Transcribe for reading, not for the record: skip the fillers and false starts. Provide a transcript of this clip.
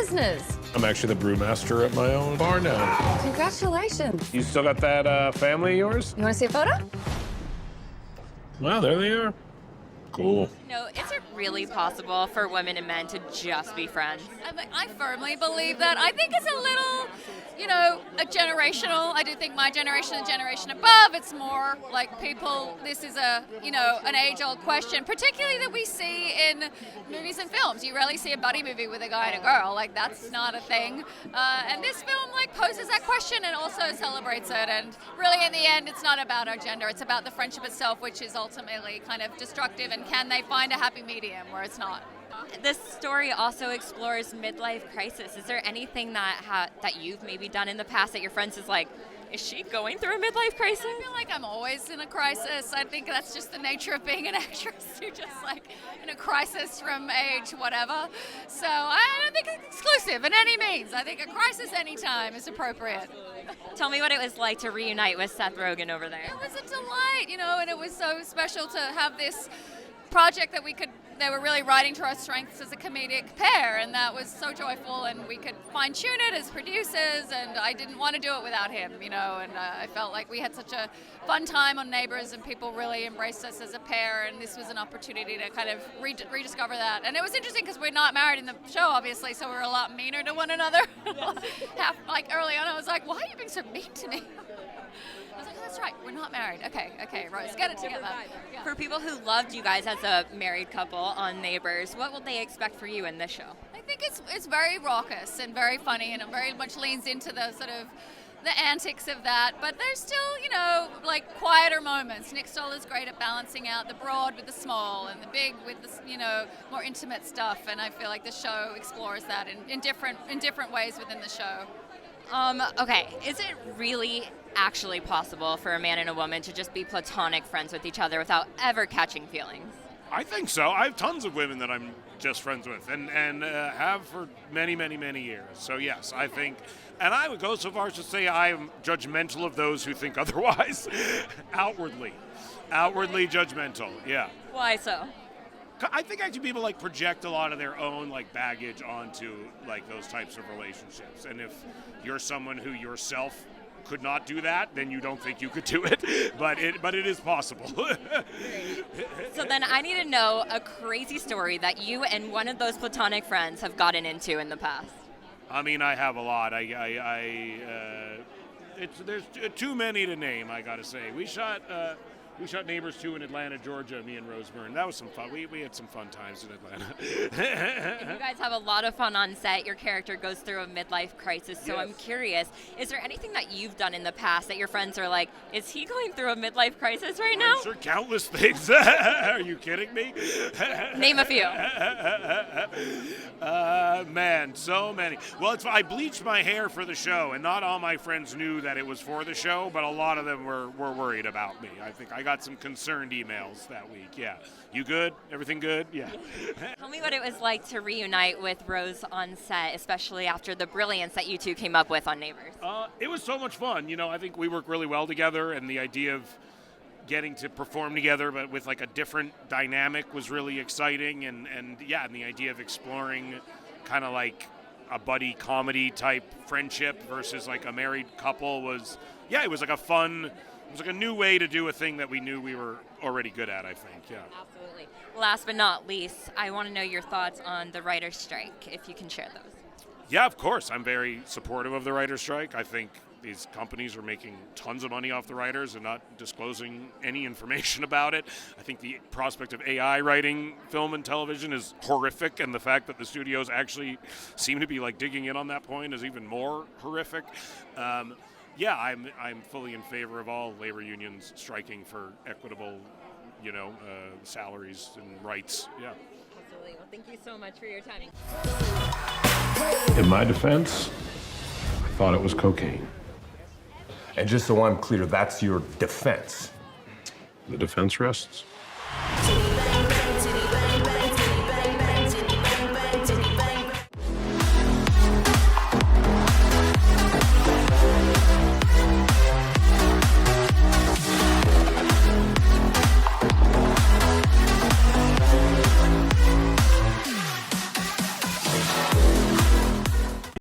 business. I'm actually the brewmaster at my own bar now. Congratulations. You still got that family of yours? You want to see a photo? Wow, there they are. Cool. No, is it really possible for women and men to just be friends? I firmly believe that. I think it's a little, a generational. I do think my generation and the generation above, it's more like people, this is an age-old question, particularly that we see in movies and films. You rarely see a buddy movie with a guy and a girl. Like, that's not a thing. And this film, poses that question and also celebrates it. And really, in the end, it's not about our gender. It's about the friendship itself, which is ultimately kind of destructive. And can they find a happy medium where it's not? This story also explores midlife crisis. Is there anything that you've maybe done in the past that your friends is like, is she going through a midlife crisis? I feel like I'm always in a crisis. I think that's just the nature of being an actress. You're just in a crisis from age whatever. So I don't think it's exclusive in any means. I think a crisis anytime is appropriate. Tell me what it was like to reunite with Seth Rogan over there. It was a delight, and it was so special to have this project that they were really writing to our strengths as a comedic pair, and that was so joyful, and we could fine-tune it as producers, and I didn't want to do it without him, and I felt like we had such a fun time on Neighbours, and people really embraced us as a pair, and this was an opportunity to kind of rediscover that. And it was interesting because we're not married in the show, obviously, so we're a lot meaner to one another. Early on, I was like, why are you being so mean to me? I was like, oh, that's right, we're not married. Okay, Rose, get it together. Yeah. For people who loved you guys as a married couple on Neighbours, what will they expect for you in this show? I think it's very raucous and very funny, and it very much leans into the sort of the antics of that, but there's still, quieter moments. Nick Stoller's great at balancing out the broad with the small and the big with the, more intimate stuff, and I feel like the show explores that in different ways within the show. Okay, is it really actually possible for a man and a woman to just be platonic friends with each other without ever catching feelings? I think so. I have tons of women that I'm just friends with and have for many, many, many years. So yes, I think, and I would go so far as to say I am judgmental of those who think otherwise. Outwardly judgmental, yeah. Why so? I think actually people project a lot of their own baggage onto those types of relationships. And if you're someone who yourself could not do that, then you don't think you could do it. But it is possible. So then I need to know a crazy story that you and one of those platonic friends have gotten into in the past. I mean, I have a lot. There's too many to name, I gotta say. We shot Neighbours 2 in Atlanta, Georgia, me and Rose Byrne. That was some fun. We had some fun times in Atlanta. You guys have a lot of fun on set. Your character goes through a midlife crisis. So Yes. I'm curious, is there anything that you've done in the past that your friends are like, is he going through a midlife crisis right now? I'm sure countless things. Are you kidding me? Name a few. Man, so many. Well, I bleached my hair for the show, and not all my friends knew that it was for the show, but a lot of them were worried about me. I think I got some concerned emails that week, yeah. You good? Everything good? Yeah. Tell me what it was like to reunite with Rose on set, especially after the brilliance that you two came up with on Neighbours. It was so much fun. I think we work really well together, and the idea of getting to perform together but with a different dynamic was really exciting, and the idea of exploring kind of a buddy comedy type friendship versus a married couple was a new way to do a thing that we knew we were already good at, I think, yeah. Absolutely. Last but not least, I want to know your thoughts on the writer's strike, if you can share those. Yeah, of course. I'm very supportive of the writer's strike. I think these companies are making tons of money off the writers and not disclosing any information about it. I think the prospect of AI writing film and television is horrific, and the fact that the studios actually seem to be digging in on that point is even more horrific. Yeah, I'm fully in favor of all labor unions striking for equitable, salaries and rights. Yeah. Absolutely. Well, thank you so much for your time. In my defense, I thought it was cocaine. And just so I'm clear, that's your defense. The defense rests.